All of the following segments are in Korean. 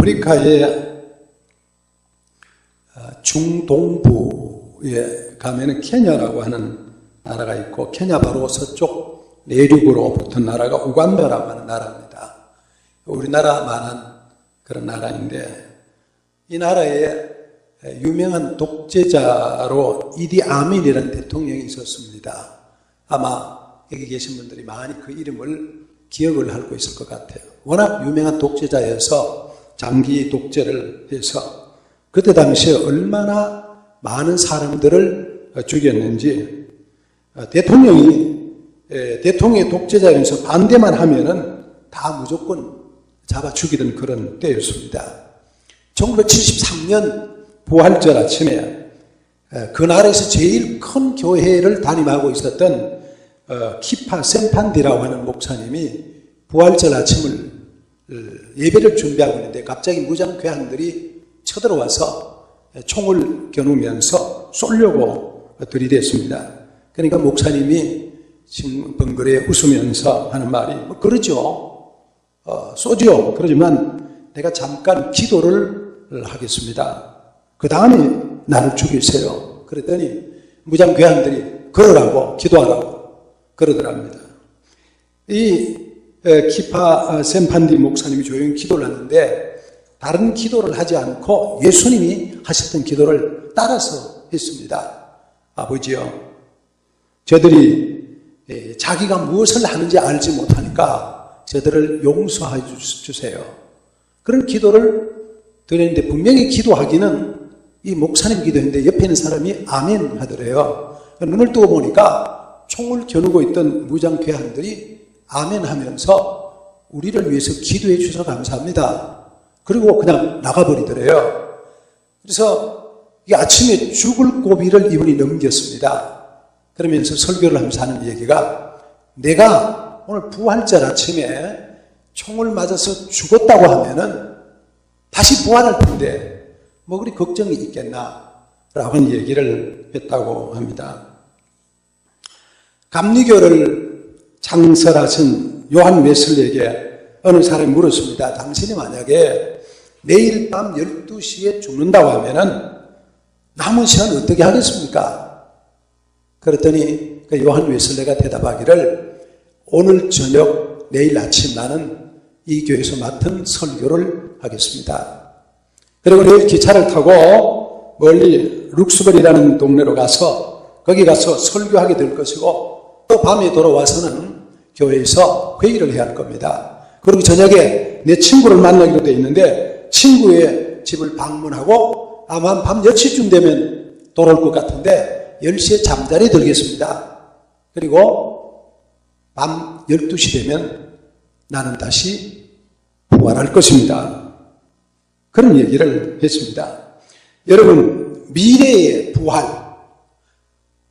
아프리카의 중동부에 가면은 케냐라고 하는 나라가 있고, 케냐 바로 서쪽 내륙으로 붙은 나라가 우간다라고 하는 나라입니다. 우리나라만한 그런 나라인데, 이 나라에 유명한 독재자로 이디 아민이라는 대통령이 있었습니다. 아마 여기 계신 분들이 많이 그 이름을 기억을 하고 있을 것 같아요. 워낙 유명한 독재자여서 장기 독재를 해서 그때 당시에 얼마나 많은 사람들을 죽였는지, 대통령의 독재자에서 반대만 하면은 다 무조건 잡아 죽이던 그런 때였습니다. 1973년 부활절 아침에 그 나라에서 제일 큰 교회를 담임하고 있었던 키파 샘판디라고 하는 목사님이 부활절 아침을 예배를 준비하고 있는데 갑자기 무장괴한들이 쳐들어와서 총을 겨누면서 쏘려고 들이댔습니다. 그러니까 목사님이 싱벙그레 웃으면서 하는 말이 그러죠. 쏘죠. 그러지만 내가 잠깐 기도를 하겠습니다. 그 다음에 나를 죽이세요. 그랬더니 무장괴한들이 그러라고 기도하라고 그러더랍니다. 이 키파 샘판디 목사님이 조용히 기도를 하는데 다른 기도를 하지 않고 예수님이 하셨던 기도를 따라서 했습니다. 아버지요, 저들이 자기가 무엇을 하는지 알지 못하니까 저들을 용서해 주세요. 그런 기도를 드렸는데 분명히 기도하기는 이 목사님 기도했는데 옆에 있는 사람이 아멘 하더래요. 눈을 뜨고 보니까 총을 겨누고 있던 무장괴한들이 아멘 하면서 우리를 위해서 기도해 주셔서 감사합니다. 그리고 그냥 나가버리더래요. 그래서 이 아침에 죽을 고비를 이분이 넘겼습니다. 그러면서 설교를 하면서 하는 얘기가, 내가 오늘 부활절 아침에 총을 맞아서 죽었다고 하면은 다시 부활할 텐데 뭐 그리 걱정이 있겠나 라고 하는 얘기를 했다고 합니다. 감리교를 창설하신 요한 웨슬리에게 어느 사람이 물었습니다. 당신이 만약에 내일 밤 12시에 죽는다고 하면은 남은 시간 어떻게 하겠습니까? 그랬더니 그 요한 웨슬리가 대답하기를, 오늘 저녁 내일 아침 나는 이 교회에서 맡은 설교를 하겠습니다. 그리고 내일 기차를 타고 멀리 룩스버리라는 동네로 가서 거기 가서 설교하게 될 것이고, 또 밤에 돌아와서는 교회에서 회의를 해야 할 겁니다. 그리고 저녁에 내 친구를 만나기로 되어 있는데 친구의 집을 방문하고 아마 밤 10시쯤 되면 돌아올 것 같은데 10시에 잠자리에 들겠습니다. 그리고 밤 12시 되면 나는 다시 부활할 것입니다. 그런 얘기를 했습니다. 여러분, 미래의 부활,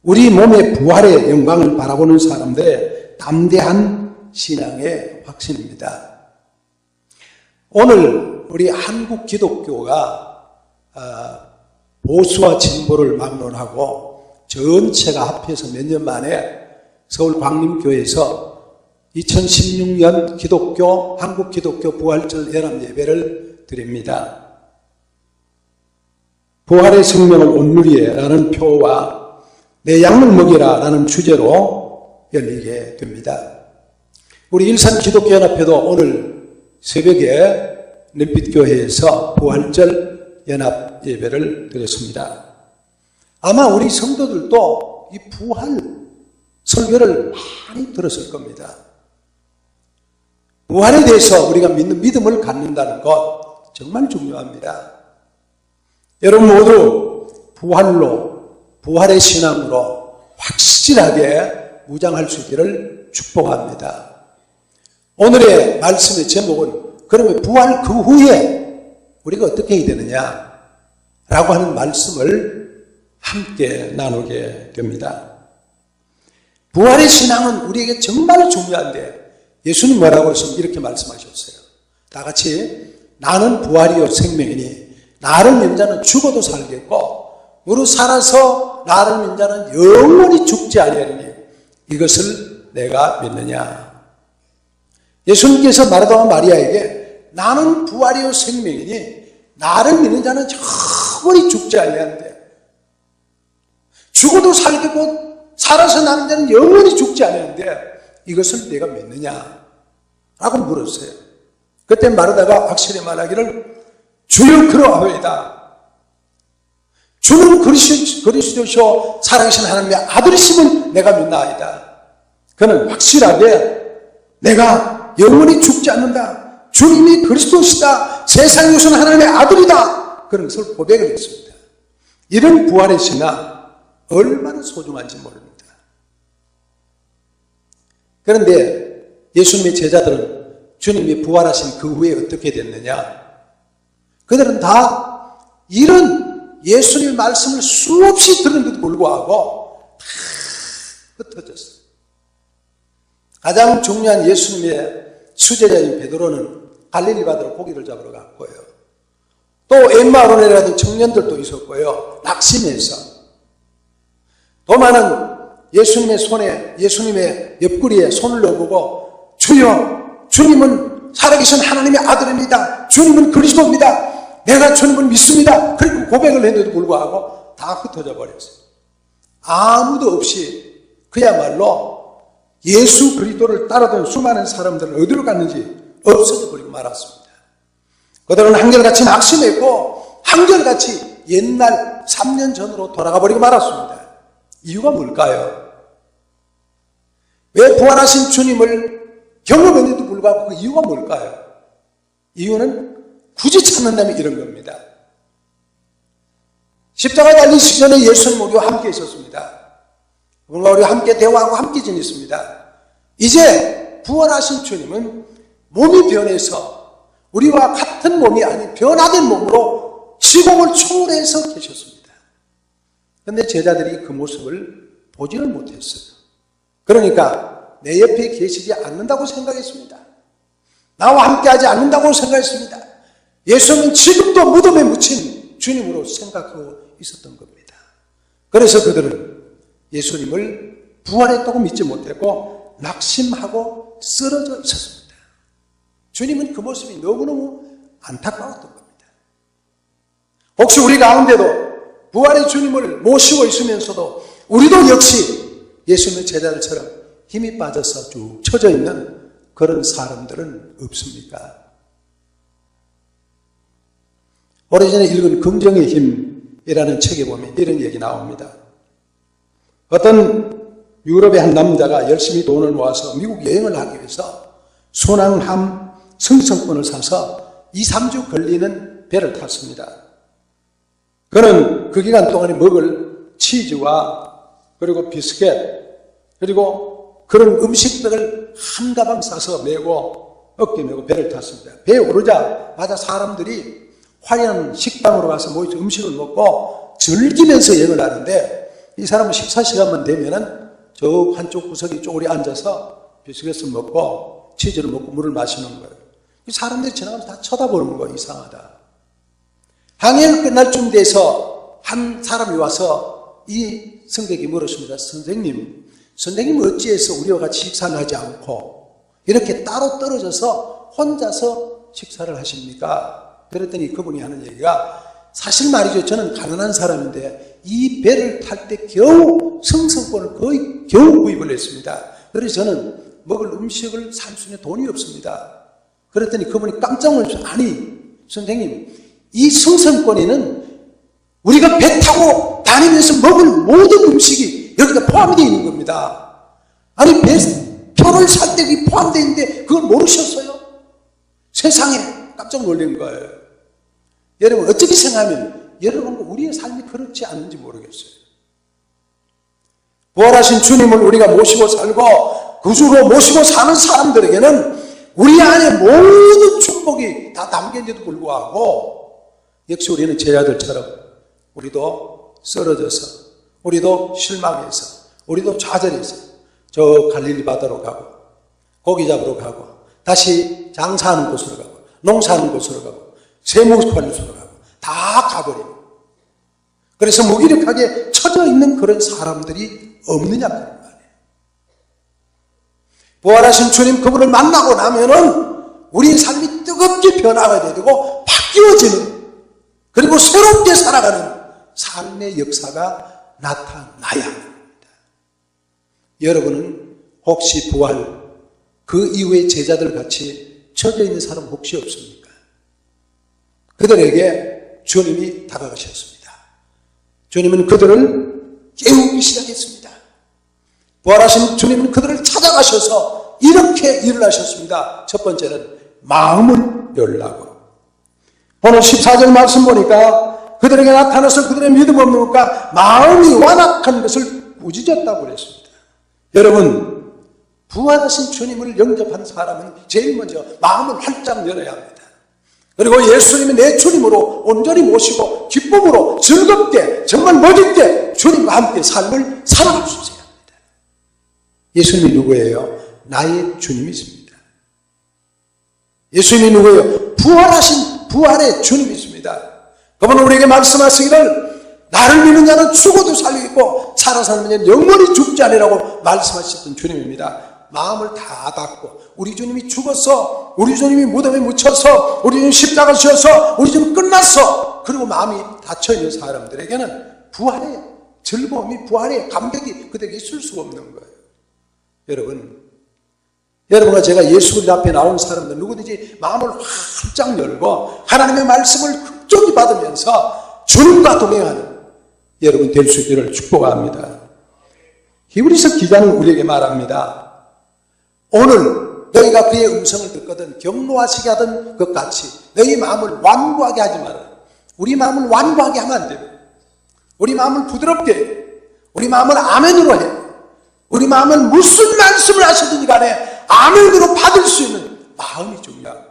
우리 몸의 부활의 영광을 바라보는 사람들의 담대한 신앙의 확신입니다. 오늘 우리 한국 기독교가 보수와 진보를 막론하고 전체가 합해서 몇 년 만에 서울 광림교회에서 2016년 한국 기독교 부활절 연합 예배를 드립니다. 부활의 생명을 온누리에라는 표와 내 양을 먹이라라는 주제로 열리게 됩니다. 우리 일산 기독교연합회도 오늘 새벽에 넷빛교회에서 부활절 연합 예배를 드렸습니다. 아마 우리 성도들도 이 부활 설교를 많이 들었을 겁니다. 부활에 대해서 우리가 믿는 믿음을 갖는다는 것 정말 중요합니다. 여러분 모두 부활의 신앙으로 확실하게 무장할 수 있기를 축복합니다. 오늘의 말씀의 제목은 그러면 부활 그 후에 우리가 어떻게 해야 되느냐 라고 하는 말씀을 함께 나누게 됩니다. 부활의 신앙은 우리에게 정말 중요한데 예수님 뭐라고 했으면 이렇게 말씀하셨어요. 다 같이, 나는 부활이요 생명이니 나를 믿는 자는 죽어도 살겠고 무릇 살아서 나를 믿는 자는 영원히 죽지 아니하리니 이것을 내가 믿느냐. 예수님께서 마르다와 마리아에게 나는 부활이요 생명이니 나를 믿는 자는 영원히 죽지 아니하는데 죽어도 살겠고 살아서 나는 자는 영원히 죽지 아니하는데 이것을 내가 믿느냐? 라고 물었어요. 그때 마르다가 확실히 말하기를 주여 그러하오이다. 주는 그리스도시요 살아계신 하나님의 아들이심을 내가 믿나이다. 그는 확실하게 내가 영원히 죽지 않는다. 주님이 그리스도시다. 세상에 오신 하나님의 아들이다. 그런 것을 고백을 했습니다. 이런 부활의 신앙 얼마나 소중한지 모릅니다. 그런데 예수님의 제자들은 주님이 부활하신 그 후에 어떻게 됐느냐? 그들은 다 이런 예수님의 말씀을 수없이 들은데도 불구하고 다 흩어졌어요. 가장 중요한 예수님의 수제자인 베드로는 갈릴리 바다로 고기를 잡으러 갔고요. 또 엠마오네라는 청년들도 있었고요. 낙심해서 도마는 예수님의 옆구리에 손을 넣어보고 주여 주님은 살아계신 하나님의 아들입니다. 주님은 그리스도입니다. 내가 주님을 믿습니다. 그리고 고백을 했는데도 불구하고 다 흩어져 버렸어요. 아무도 없이 그야말로 예수 그리스도를 따르던 수많은 사람들은 어디로 갔는지 없어져 버리고 말았습니다. 그들은 한결같이 낙심했고 한결같이 옛날 3년 전으로 돌아가 버리고 말았습니다. 이유가 뭘까요? 왜 부활하신 주님을 경험했는데도 불구하고 그 이유가 뭘까요? 이유는 굳이 찾는다면 이런 겁니다. 십자가에 달리시기 전에 예수님 우리와 함께 있었습니다. 우리와 함께 대화하고 함께 지냈습니다. 이제 부활하신 주님은 몸이 변해서 우리와 같은 몸이 아닌 변화된 몸으로 시공을 초월해서 계셨습니다. 그런데 제자들이 그 모습을 보지를 못했어요. 그러니까 내 옆에 계시지 않는다고 생각했습니다. 나와 함께하지 않는다고 생각했습니다. 예수는 지금도 무덤에 묻힌 주님으로 생각하고 있었던 겁니다. 그래서 그들은 예수님을 부활했다고 믿지 못했고 낙심하고 쓰러져 있었습니다. 주님은 그 모습이 너무너무 안타까웠던 겁니다. 혹시 우리 가운데도 부활의 주님을 모시고 있으면서도 우리도 역시 예수님의 제자들처럼 힘이 빠져서 쭉 처져 있는 그런 사람들은 없습니까? 오래전에 읽은 긍정의 힘이라는 책에 보면 이런 얘기 나옵니다. 어떤 유럽의 한 남자가 열심히 돈을 모아서 미국 여행을 하기 위해서 순항함 승선권을 사서 2, 3주 걸리는 배를 탔습니다. 그는 그 기간 동안에 먹을 치즈와 그리고 비스켓 그리고 그런 음식들을 한 가방 싸서 메고 어깨 메고 배를 탔습니다. 배에 오르자마자 사람들이 화려한 식당으로 가서 모여서 음식을 먹고 즐기면서 여행을 하는데 이 사람은 식사 시간만 되면은 저 한쪽 구석에 쪼그리 앉아서 비스켓을 먹고 치즈를 먹고 물을 마시는 거예요. 이 사람들이 지나가면서 다 쳐다보는 거예요. 이상하다. 항해가 끝날 쯤 돼서 한 사람이 와서 이 승객이 물었습니다. 선생님 어찌해서 우리와 같이 식사를 하지 않고 이렇게 따로 떨어져서 혼자서 식사를 하십니까? 그랬더니 그분이 하는 얘기가 사실 말이죠. 저는 가난한 사람인데 이 배를 탈 때 겨우 승선권을 거의 겨우 구입을 했습니다. 그래서 저는 먹을 음식을 살 수 있는 돈이 없습니다. 그랬더니 그분이 깜짝 놀라서 아니 선생님 이 승선권에는 우리가 배 타고 다니면서 먹을 모든 음식이 여기다 포함이 되어 있는 겁니다. 아니 배 표를 살 때 포함되어 있는데 그걸 모르셨어요? 세상에 깜짝 놀란 거예요. 여러분 어떻게 생각하면 여러분과 우리의 삶이 그렇지 않은지 모르겠어요. 부활하신 주님을 우리가 모시고 살고 구주로 모시고 사는 사람들에게는 우리 안에 모든 축복이 다 담겨있는데도 불구하고 역시 우리는 제자들처럼 우리도 쓰러져서 우리도 실망해서 우리도 좌절해서 저 갈릴리 바다로 가고 고기 잡으러 가고 다시 장사하는 곳으로 가고 농사하는 곳으로 가고 세무관리소로 가고 다 가버리고 그래서 무기력하게 처져 있는 그런 사람들이 없느냐 그 말이에요. 부활하신 주님 그분을 만나고 나면은 우리의 삶이 뜨거운 뜨겁게 변화가 되고 바뀌어지는, 그리고 새롭게 살아가는 삶의 역사가 나타나야 합니다. 여러분은 혹시 부활, 그 이후의 제자들 같이 처져 있는 사람 혹시 없습니까? 그들에게 주님이 다가가셨습니다. 주님은 그들을 깨우기 시작했습니다. 부활하신 주님은 그들을 찾아가셔서 이렇게 일을 하셨습니다. 첫 번째는 마음을 열라고. 오늘 14절 말씀 보니까 그들에게 나타나서 그들의 믿음 없는 것과 마음이 완악한 것을 꾸짖었다고 그랬습니다. 여러분, 부활하신 주님을 영접하는 사람은 제일 먼저 마음을 활짝 열어야 합니다. 그리고 예수님이 내 주님으로 온전히 모시고 기쁨으로 즐겁게 정말 멋있게 주님과 함께 삶을 살아갈 수 있어야 합니다. 예수님이 누구예요? 나의 주님이십니다. 예수님이 누구예요? 부활의 주님이십니다. 그분은 우리에게 말씀하시기를 나를 믿는 자는 죽어도 살리겠고 살아 사는 자는 영원히 죽지 아니라고 말씀하셨던 주님입니다. 마음을 다 닫고 우리 주님이 죽었어, 우리 주님이 무덤에 묻혀서, 우리 주님이 십자가 지어서, 우리 주님 끝났어, 그리고 마음이 닫혀있는 사람들에게는 부활의 즐거움이, 부활의 감격이 그들에게 있을 수가 없는 거예요. 여러분과 제가 예수 그리스도 앞에 나온 사람들 누구든지 마음을 활짝 열고 하나님의 말씀을 극적히 받으면서 주님과 동행하는 여러분 될 수 있기를 축복합니다. 히브리서 기자는 우리에게 말합니다. 오늘 너희가 그의 음성을 듣거든 경노하시게 하던 것 같이 너희 마음을 완고하게 하지 마라. 우리 마음을 완고하게 하면 안 됩니다. 우리 마음을 부드럽게 해. 우리 마음을 아멘으로 해. 우리 마음은 무슨 말씀을 하시든지 간에 아멘으로 받을 수 있는 마음이 중요합니다.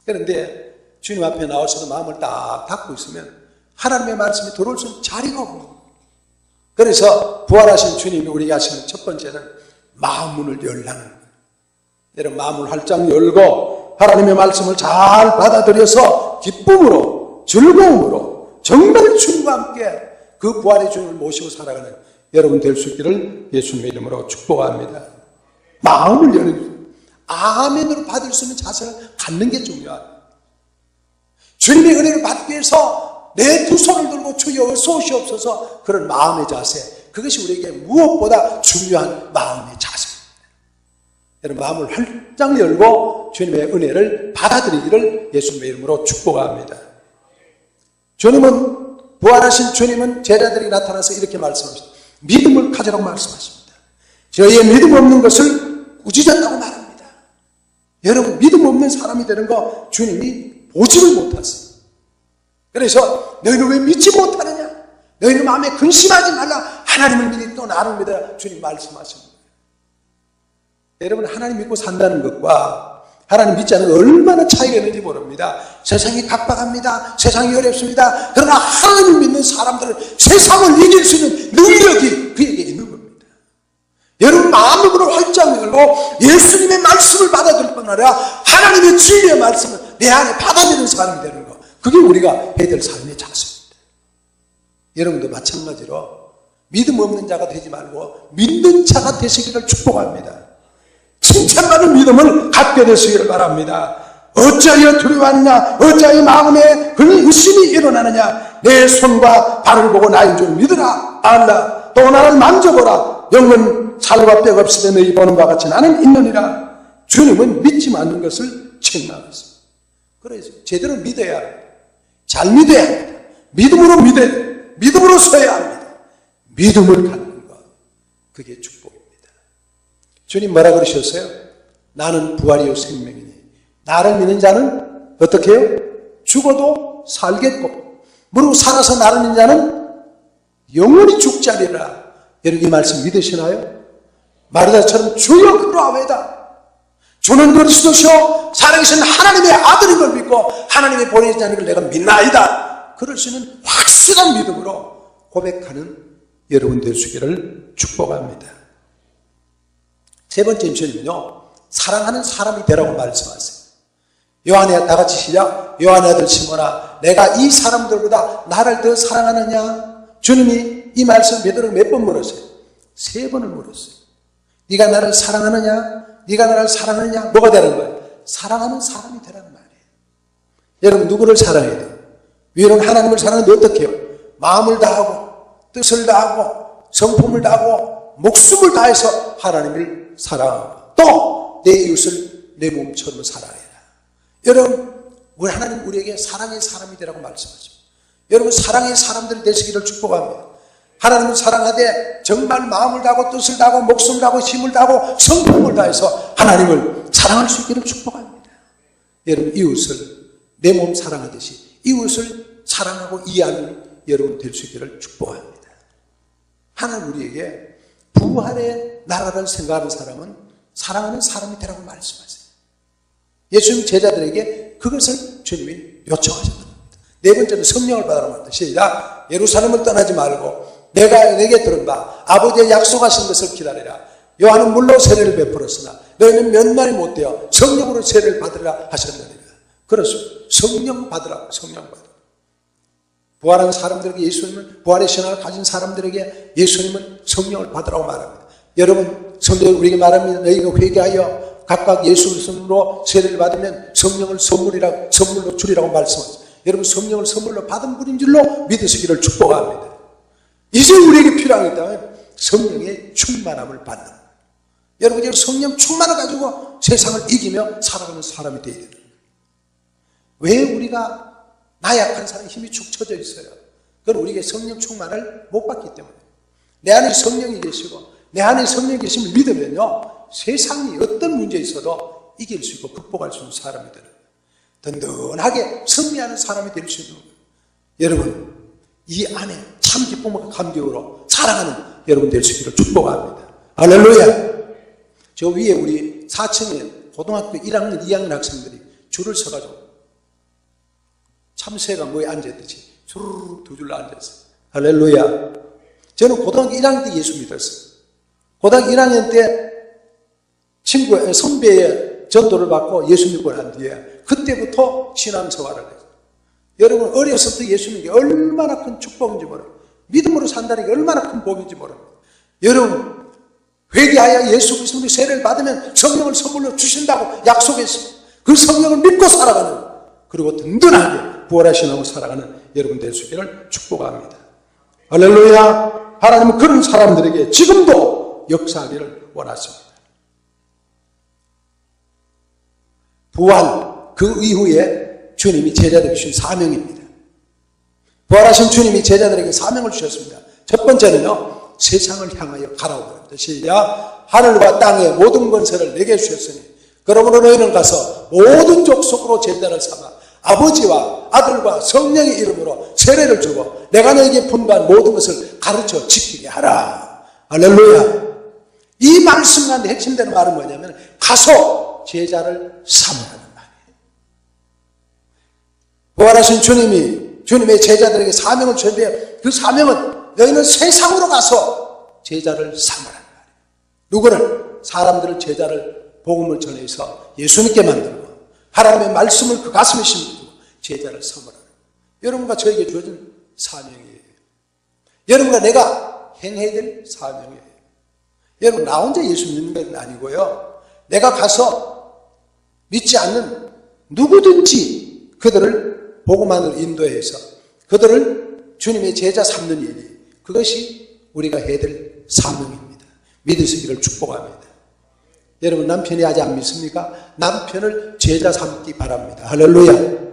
그런데 주님 앞에 나와서도 마음을 딱 닫고 있으면 하나님의 말씀이 들어올 수 있는 자리가 없는 거예요. 그래서 부활하신 주님이 우리에게 하시는 첫 번째는 마음문을 열라는 거예요. 여러분, 마음을 활짝 열고 하나님의 말씀을 잘 받아들여서 기쁨으로 즐거움으로 정말 주님과 함께 그 부활의 주님을 모시고 살아가는 여러분 될 수 있기를 예수님의 이름으로 축복합니다. 마음을 여는 아멘으로 받을 수 있는 자세를 갖는 게 중요합니다. 주님의 은혜를 받기 위해서 내 두 손을 들고 주여 어서오시옵소서, 그런 마음의 자세, 그것이 우리에게 무엇보다 중요한 마음의 자세입니다. 여러분, 마음을 활짝 열고 주님의 은혜를 받아들이기를 예수님의 이름으로 축복합니다. 주님은, 부활하신 주님은 제자들이 나타나서 이렇게 말씀하십니다. 믿음을 가지라고 말씀하십니다. 저희의 믿음 없는 것을 꾸짖었다고 말합니다. 여러분, 믿음 없는 사람이 되는 거 주님이 보지를 못하세요. 그래서 너희는 왜 믿지 못하느냐? 너희는 마음에 근심하지 말라. 하나님을 믿으니 또 나를 믿어라. 주님 말씀하십니다. 여러분, 하나님 믿고 산다는 것과 하나님 믿지 않는 것 얼마나 차이가 있는지 모릅니다. 세상이 각박합니다. 세상이 어렵습니다. 그러나 하나님을 믿는 사람들은 세상을 이길 수 있는 능력이 그에게 있는 겁니다. 여러분, 마음으로 활짝 열고 예수님의 말씀을 받아들일 뿐 아니라 하나님의 진리의 말씀을 내 안에 받아들이는 사람이 되는 것, 그게 우리가 해야 될 삶의 자세입니다. 여러분도 마찬가지로 믿음 없는 자가 되지 말고 믿는 자가 되시기를 축복합니다. 칭찬받는 믿음을 갖게 되시기를 바랍니다. 어찌하여 두려워하느냐? 어찌하여 마음에 의심이 일어나느냐? 내 손과 발을 보고 나인 줄 믿으라. 알라. 또 나를 만져보라. 영은 살과 뼈가 없으되 너희 보는 바와 같이 나는 있느니라. 주님은 믿지 않는 것을 책망하셨습니다. 그래서 제대로 믿어야 합니다. 잘 믿어야 합니다. 믿음으로 믿어야 합니다. 믿음으로 서야 합니다. 믿음을 갖는 것, 그게 축복입니다. 주님 뭐라 그러셨어요? 나는 부활이요 생명이니 나를 믿는 자는 어떻게 해요? 죽어도 살겠고 무릇 살아서 나를 믿는 자는 영원히 죽지 않으리라. 여러분, 이 말씀 믿으시나요? 마르다처럼 주여 그러하오이다. 주는 그리스도시요 살아계신 하나님의 아들인 걸 믿고 하나님의 보내신 자인 걸 내가 믿나이다. 그럴 수 있는 확실한 믿음으로 고백하는 여러분 될 수 있기를 축복합니다. 세 번째 주님은요, 사랑하는 사람이 되라고 말씀하세요. 요한의 다같이 시작. 요한의 아들 시몬아, 내가 이 사람들보다 나를 더 사랑하느냐? 주님이 이 말씀 베드로에게 몇 번 물었어요? 3번을 물었어요. 네가 나를 사랑하느냐? 네가 나를 사랑하느냐? 뭐가 되는 거예요? 사랑하는 사람이 되라는 말이에요. 여러분 누구를 사랑해야 돼요? 위로는 하나님을 사랑하는데 어떻게 해요? 마음을 다하고 뜻을 다하고 성품을 다하고 목숨을 다해서 하나님을 사랑하고 또 내 이웃을 내 몸처럼 사랑해라. 여러분 우리 하나님 우리에게 사랑의 사람이 되라고 말씀하죠. 여러분 사랑의 사람들이 되시기를 축복합니다. 하나님을 사랑하되 정말 마음을 다하고 뜻을 다하고 목숨을 다하고 힘을 다하고 성품을 다해서 하나님을 사랑할 수 있기를 축복합니다. 여러분 이웃을 내 몸 사랑하듯이 이웃을 사랑하고 이해하는 여러분 될 수 있기를 축복합니다. 하나님 우리에게 부활의 나라를 생각하는 사람은 사랑하는 사람이 되라고 말씀하세요. 예수님 제자들에게 그것을 주님이 요청하셨습니다. 네 번째는 성령을 받으라고 합니다. 시작. 예루살렘을 떠나지 말고 내가 내게 들은 바 아버지의 약속하신 것을 기다리라. 요한은 물로 세례를 베풀었으나 너희는 몇 날이 못 되어 성령으로 세례를 받으라 하셨느니라. 그렇습니다. 성령 받으라. 성령 받으라. 부활한 사람들에게 예수님은 부활의 신앙을 가진 사람들에게 예수님은 성령을 받으라고 말합니다. 여러분 성경이 우리에게 말합니다. 너희가 회개하여 각각 예수 그리스도로 세례를 받으면 성령을 선물로 주리라고 말씀하셨습니다. 여러분 성령을 선물로 받은 분인 줄로 믿으시기를 축복합니다. 이제 우리에게 필요한 게 있다면 성령의 충만함을 받는 거예요. 여러분 성령 충만을 가지고 세상을 이기며 살아가는 사람이 되어야 됩니다. 왜 우리가 나약한 사람이 힘이 축 처져 있어요? 그건 우리에게 성령 충만을 못 받기 때문에. 내 안에 성령이 계시고 내 안에 성령이 계심을 믿으면요 세상이 어떤 문제 있어도 이길 수 있고 극복할 수 있는 사람이 되는 거예요. 든든하게 승리하는 사람이 될 수 있는 거예요. 여러분 이 안에 참 기쁨과 감격으로 사랑하는 여러분 될 수 있기를 축복합니다. 할렐루야. 저 위에 우리 4층에 고등학교 1학년 2학년 학생들이 줄을 서가지고 참새가 뭐에 앉아있듯이 주르륵 두 줄로 앉아있어요. 할렐루야. 저는 고등학교 1학년 때 예수 믿었어요. 고등학교 1학년 때 선배의 전도를 받고 예수 믿고 난 뒤에 그때부터 신앙 생활을 했어요. 여러분 어렸을 때 예수 믿는 게 얼마나 큰 축복인지 모릅니다. 믿음으로 산다는 게 얼마나 큰 복인지 모릅니다. 여러분 회개하여 예수 그리스도의 세례를 받으면 성령을 선물로 주신다고 약속했습니다. 그 성령을 믿고 살아가는 그리고 든든하게 부활하시고 살아가는 여러분 될 수 있기를 축복합니다. 할렐루야. 하나님은 그런 사람들에게 지금도 역사하기를 원하십니다. 부활 그 이후에 주님이 제자들에게 주신 사명입니다. 부활하신 주님이 제자들에게 사명을 주셨습니다. 첫 번째는요 세상을 향하여 가라고 합니다. 시작. 하늘과 땅의 모든 권세를 내게 주셨으니 그러므로 너희는 가서 모든 족속으로 제자를 삼아 아버지와 아들과 성령의 이름으로 세례를 주고 내가 너에게 분부한 모든 것을 가르쳐 지키게 하라. 할렐루야. 이 말씀 가운데 핵심되는 말은 뭐냐면 가서 제자를 삼으라는 말이에요. 부활하신 주님의 제자들에게 사명을 주셨는데 그 사명은 너희는 세상으로 가서 제자를 삼으라는 말이에요. 누구를? 사람들을 제자를 복음을 전해서 예수 믿게 만들고 하나님의 말씀을 그 가슴에 심기고 제자를 삼으라. 여러분과 저에게 주어진 사명이에요. 여러분과 내가 행해야 될 사명이에요. 여러분 나 혼자 예수 믿는 건 아니고요. 내가 가서 믿지 않는 누구든지 그들을 복음만으로 인도해서 그들을 주님의 제자 삼는 일이 그것이 우리가 해야 될 사명입니다. 믿으시기를 축복합니다. 여러분 남편이 아직 안 믿습니까? 남편을 제자 삼기 바랍니다. 할렐루야.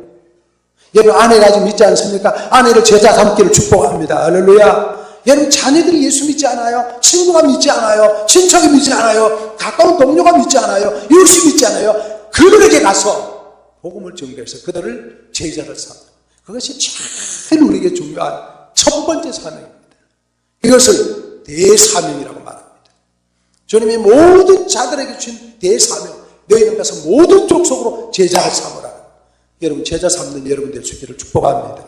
여러분 아내가 아직 믿지 않습니까? 아내를 제자 삼기를 축복합니다. 할렐루야. 여러분 자녀들이 예수 믿지 않아요? 친구가 믿지 않아요? 친척이 믿지 않아요? 가까운 동료가 믿지 않아요? 이웃이 믿지 않아요? 그들에게 가서 복음을 전개해서 그들을 제자를 삼는 그것이 제일 우리에게 중요한 첫 번째 사명입니다. 이것을 대사명이라고 말합니다. 주님이 모든 자들에게 주신 대사명, 너희는 가서 모든 족속으로 제자를 삼으라. 여러분 제자 삼는 여러분 될 수 있기를 축복합니다.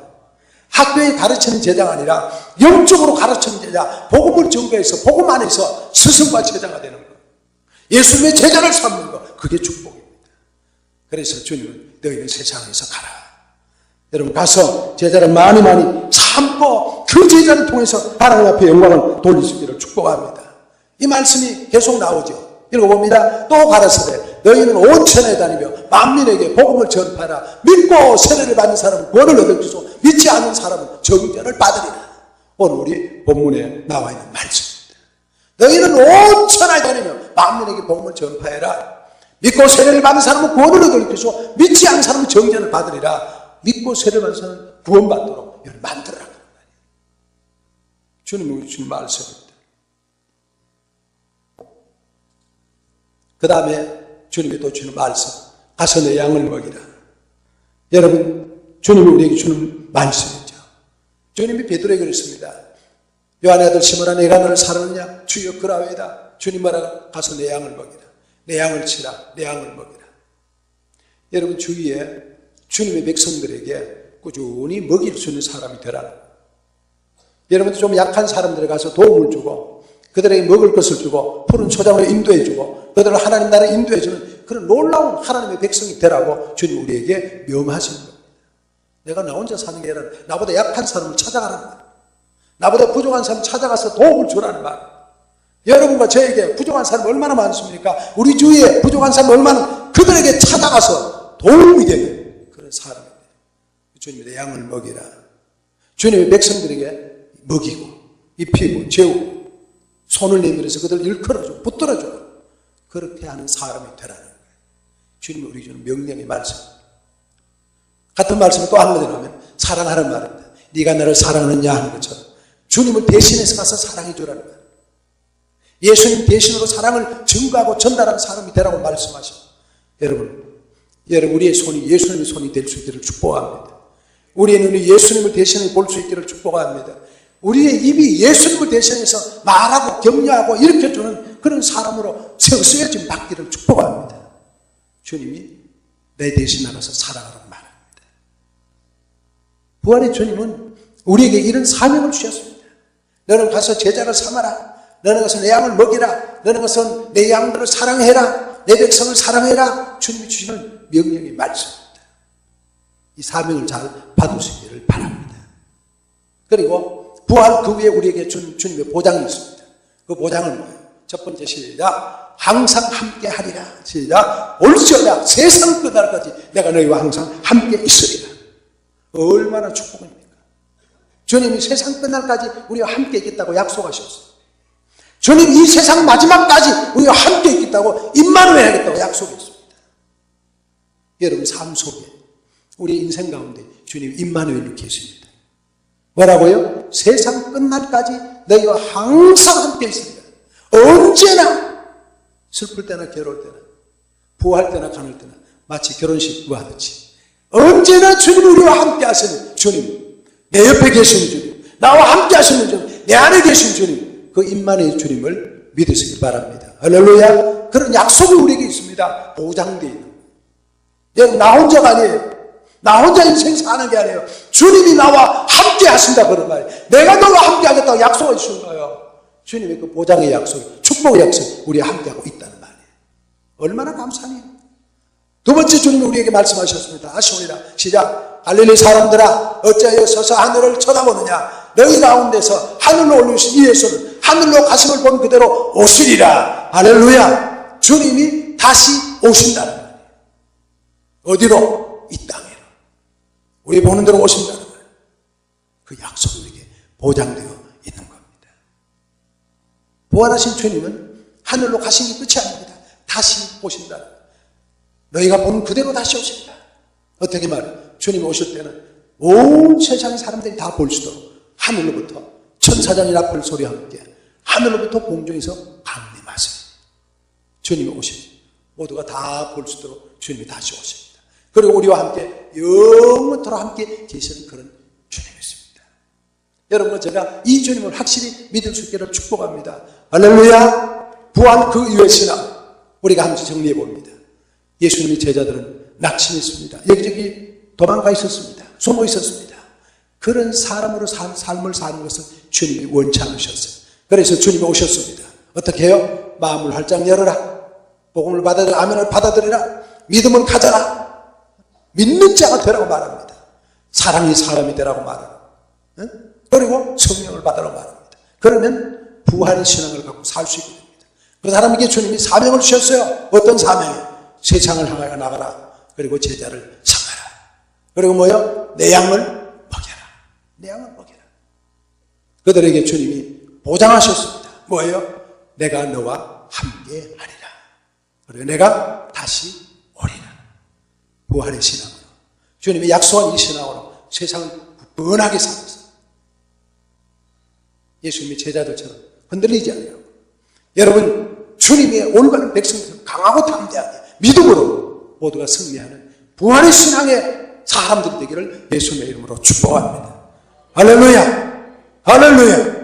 학교에 가르치는 제자가 아니라 영적으로 가르치는 제자, 복음을 전개해서 복음 안에서 스승과 제자가 되는 것, 예수님의 제자를 삼는 것, 그게 축복입니다. 그래서 주님은 너희는 세상에서 가라. 여러분 가서 제자를 많이 삼고 그 제자를 통해서 하나님 앞에 영광을 돌리시기를 축복합니다. 이 말씀이 계속 나오죠. 읽어봅니다. 또 가라사대 너희는 온 천하에 다니며 만민에게 복음을 전파하라. 믿고 세례를 받는 사람은 구원을 얻을 것이고 믿지 않는 사람은 정죄를 받으리라. 오늘 우리 본문에 나와 있는 말씀입니다. 너희는 온 천하에 다니며 만민에게 복음을 전파해라. 믿고 세례를 받는 사람은 구원을 얻을 것이고 믿지 않는 사람은 정죄를 받으리라. 믿고 세례를 받는 사람은 구원받도록 여러분 만들어라. 주님이 주신 말씀입니다. 그 다음에 주님이 또 주는 말씀, 가서 내 양을 먹이라. 여러분, 주님이 우리에게 주는 말씀이죠. 주님이 베드로에게 그랬습니다. 요한의 아들 시몬아, 내가 너를 사랑하느냐? 주여 그라오이다. 주님 말하라. 가서 내 양을 먹이라. 내 양을 치라. 내 양을 먹이라. 여러분, 주위에 주님의 백성들에게 꾸준히 먹일 수 있는 사람이 되라는 거예요. 여러분도 좀 약한 사람들에 가서 도움을 주고 그들에게 먹을 것을 주고 푸른 초장으로 인도해 주고 그들을 하나님 나라에 인도해 주는 그런 놀라운 하나님의 백성이 되라고 주님 우리에게 명하시는 겁니다. 내가 나 혼자 사는 게 아니라 나보다 약한 사람을 찾아가라는 말, 나보다 부족한 사람을 찾아가서 도움을 주라는 말. 여러분과 저에게 부족한 사람이 얼마나 많습니까? 우리 주위에 부족한 사람이 얼마나 그들에게 찾아가서 도움이 되는 그런 사람입니다. 주님이 내 양을 먹이라. 주님의 백성들에게 먹이고 입히고 재우고 손을 내밀어서 그들을 일컬어주고 붙들어주고 그렇게 하는 사람이 되라는 거예요. 주님이 우리 주는 명령의 말씀. 같은 말씀을 또 한마디로 하면 사랑하는 말입니다. 네가 나를 사랑하느냐 하는 것처럼 주님을 대신해서 가서 사랑해 주라는 거예요. 예수님 대신으로 사랑을 증거하고 전달하는 사람이 되라고 말씀하셔. 여러분 우리의 손이 예수님의 손이 될 수 있기를 축복합니다. 우리의 눈이 예수님을 대신해 볼 수 있기를 축복합니다. 우리의 입이 예수님을 대신해서 말하고 격려하고 일으켜주는 그런 사람으로 쓰여진 받기를 축복합니다. 주님이 내 대신 나가서 살아가라고 말합니다. 부활의 주님은 우리에게 이런 사명을 주셨습니다. 너는 가서 제자를 삼아라. 너는 가서 내 양을 먹이라. 너는 가서 내 양들을 사랑해라. 내 백성을 사랑해라. 주님이 주시는 명령의 말씀입니다. 이 사명을 잘 받으시기를 바랍니다. 그리고 부활 그 위에 우리에게 준 주님의 보장이 있습니다. 그 보장은 뭐예요? 첫 번째 시작. 항상 함께 하리라. 시작. 올시어다 세상 끝날까지 내가 너희와 항상 함께 있으리라. 얼마나 축복입니까? 주님이 세상 끝날까지 우리와 함께 있겠다고 약속하셨어요. 주님 이 세상 마지막까지 우리와 함께 있겠다고 임마누엘 하겠다고 약속했습니다. 여러분 삶 속에 우리 인생 가운데 주님 임마누엘로 계십니다. 뭐라고요? 세상 끝날까지 너희와 항상 함께 있습니다. 언제나 슬플 때나 괴로울 때나 부할 때나 가눌 때나 마치 결혼식 하듯이 언제나 주님 우리와 함께 하시는 주님, 내 옆에 계시는 주님, 나와 함께 하시는 주님, 내 안에 계신 주님, 그 임마누엘 주님을 믿으시기 바랍니다. 할렐루야. 그런 약속이 우리에게 있습니다. 보장되어 있는. 여러분 나 혼자가 아니에요. 나 혼자 인생 사는 게 아니에요. 주님이 나와 함께 하신다 그런 말이에요. 내가 너와 함께 하겠다고 약속해 주신 거예요. 주님의 그 보장의 약속, 축복의 약속 우리와 함께하고 있다는 말이에요. 얼마나 감사해요. 두 번째 주님이 우리에게 말씀하셨습니다. 다시 오리라. 시작. 갈릴리 사람들아 어찌하여 서서 하늘을 쳐다보느냐. 너희 가운데서 하늘로 올리신 이 예수는 하늘로 가심을 본 그대로 오시리라. 할렐루야. 주님이 다시 오신다는 말이에요. 어디로? 이 땅에. 우리 보는 대로 오신다는 거예요. 그 약속이 우리에게 보장되어 있는 겁니다. 부활하신 주님은 하늘로 가신 게 끝이 아닙니다. 다시 오신다는 거예요. 너희가 보는 그대로 다시 오신다. 어떻게 말해요? 주님이 오실 때는 온 세상의 사람들이 다 볼 수 있도록 하늘로부터 천사장이 나팔 소리와 함께 하늘로부터 공중에서 강림하세요. 주님이 오십니다. 모두가 다 볼 수 있도록 주님이 다시 오십니다. 그리고 우리와 함께 영원토록 함께 계시는 그런 주님이십니다. 여러분 제가 이 주님을 확실히 믿을 수 있기를 축복합니다. 할렐루야. 부활 그 이후의 신앙 우리가 한번 정리해 봅니다. 예수님의 제자들은 낙심했습니다. 여기저기 도망가 있었습니다. 숨어 있었습니다. 그런 사람으로 삶을 사는 것을 주님이 원치 않으셨어요. 그래서 주님이 오셨습니다. 어떻게 해요? 마음을 활짝 열어라. 복음을 받아들여 아멘을 받아들이라. 믿음을 가져라. 믿는 자가 되라고 말합니다. 사랑이 사람이 되라고 말합니다. 그리고 성령을 받으라고 말합니다. 그러면 부활의 신앙을 갖고 살 수 있게 됩니다. 그 사람에게 주님이 사명을 주셨어요. 어떤 사명이에요? 세상을 향하여 나가라. 그리고 제자를 삼아라. 그리고 뭐요? 내 양을 먹여라. 내 양을 먹여라. 그들에게 주님이 보장하셨습니다. 뭐예요? 내가 너와 함께 하리라. 그리고 내가 다시 오리라. 부활의 신앙으로. 주님이 약속한 이 신앙으로 세상을 뻔하게 살았어요. 예수님이 제자들처럼 흔들리지 않아요. 여러분, 주님의 올바른 백성들 강하고 담대하게 믿음으로 모두가 승리하는 부활의 신앙의 사람들이 되기를 예수님의 이름으로 축복합니다. 할렐루야! 할렐루야!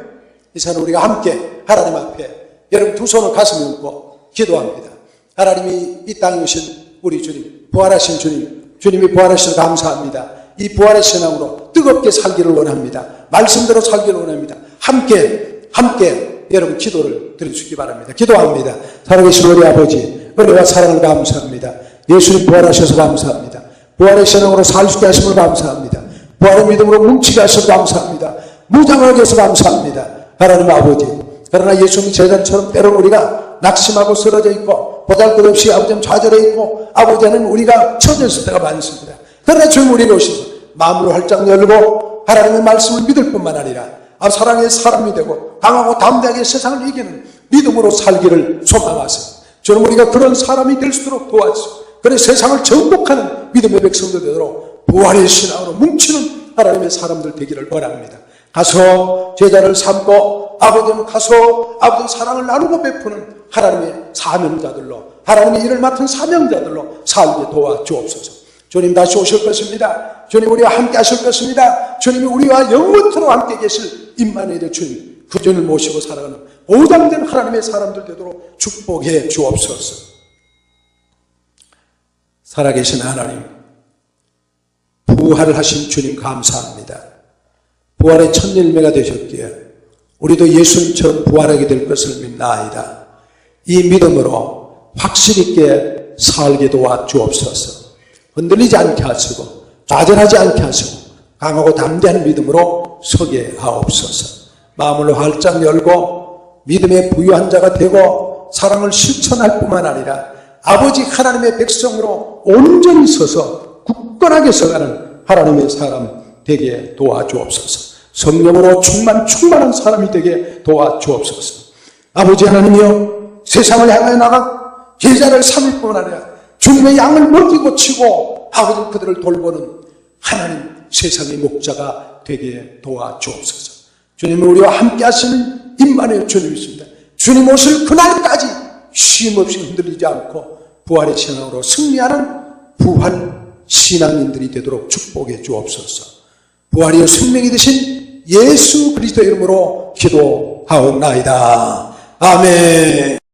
이 시간 우리가 함께 하나님 앞에 여러분 두 손을 가슴에 얹고 기도합니다. 하나님이 이 땅에 오신 우리 주님, 부활하신 주님, 주님이 부활하셔서 감사합니다. 이 부활의 신앙으로 뜨겁게 살기를 원합니다. 말씀대로 살기를 원합니다. 함께 여러분 기도를 드려주시기 바랍니다. 기도합니다. 살아계신 우리 아버지, 은혜와 사랑을 감사합니다. 예수님 부활하셔서 감사합니다. 부활의 신앙으로 살 수 있게 하심을 감사합니다. 부활의 믿음으로 뭉치게 하셔서 감사합니다. 무장하게 해서 감사합니다. 하나님 아버지, 그러나 예수님 제자처럼 때로는 우리가 낙심하고 쓰러져 있고 보잘것없이 아버지는 좌절해 있고 아버지는 우리가 처져 있을 때가 많습니다. 그러나 주님 우리는 오셔서 마음으로 활짝 열고 하나님의 말씀을 믿을 뿐만 아니라 사랑의 사람이 되고 강하고 담대하게 세상을 이기는 믿음으로 살기를 소망하세요. 주님 우리가 그런 사람이 될 수 있도록 도와주세요. 그래 세상을 정복하는 믿음의 백성들 되도록 부활의 신앙으로 뭉치는 하나님의 사람들 되기를 원합니다. 가서 제자를 삼고 아버지는 가서 아버지 사랑을 나누고 베푸는 하나님의 사명자들로 하나님의 일을 맡은 사명자들로 살게 도와주옵소서. 주님 다시 오실 것입니다. 주님 우리와 함께 하실 것입니다. 주님이 우리와 영원토록 함께 계실 임마누엘 주님, 그 주님을 모시고 살아가는 보장된 하나님의 사람들 되도록 축복해 주옵소서. 살아계신 하나님, 부활을 하신 주님 감사합니다. 부활의 첫 열매가 되셨기에 우리도 예수님처럼 부활하게 될 것을 믿나이다. 이 믿음으로 확실 있게 살게 도와주옵소서. 흔들리지 않게 하시고 좌절하지 않게 하시고 강하고 담대한 믿음으로 서게 하옵소서. 마음을 활짝 열고 믿음의 부유한 자가 되고 사랑을 실천할 뿐만 아니라 아버지 하나님의 백성으로 온전히 서서 굳건하게 서가는 하나님의 사람 되게 도와주옵소서. 성령으로 충만한 사람이 되게 도와주옵소서. 아버지 하나님이여, 세상을 향하여 나가 제자를 삼을 뿐만 아니라 주님의 양을 먹이고 치고 아버지 그들을 돌보는 하나님 세상의 목자가 되게 도와주옵소서. 주님은 우리와 함께 하시는 임마누엘 주님이십니다. 주님 오실 그날까지 쉼없이 흔들리지 않고 부활의 신앙으로 승리하는 부활 신앙인들이 되도록 축복해 주옵소서. 부활이여 생명이 되신 예수 그리스도 이름으로 기도하옵나이다. 아멘.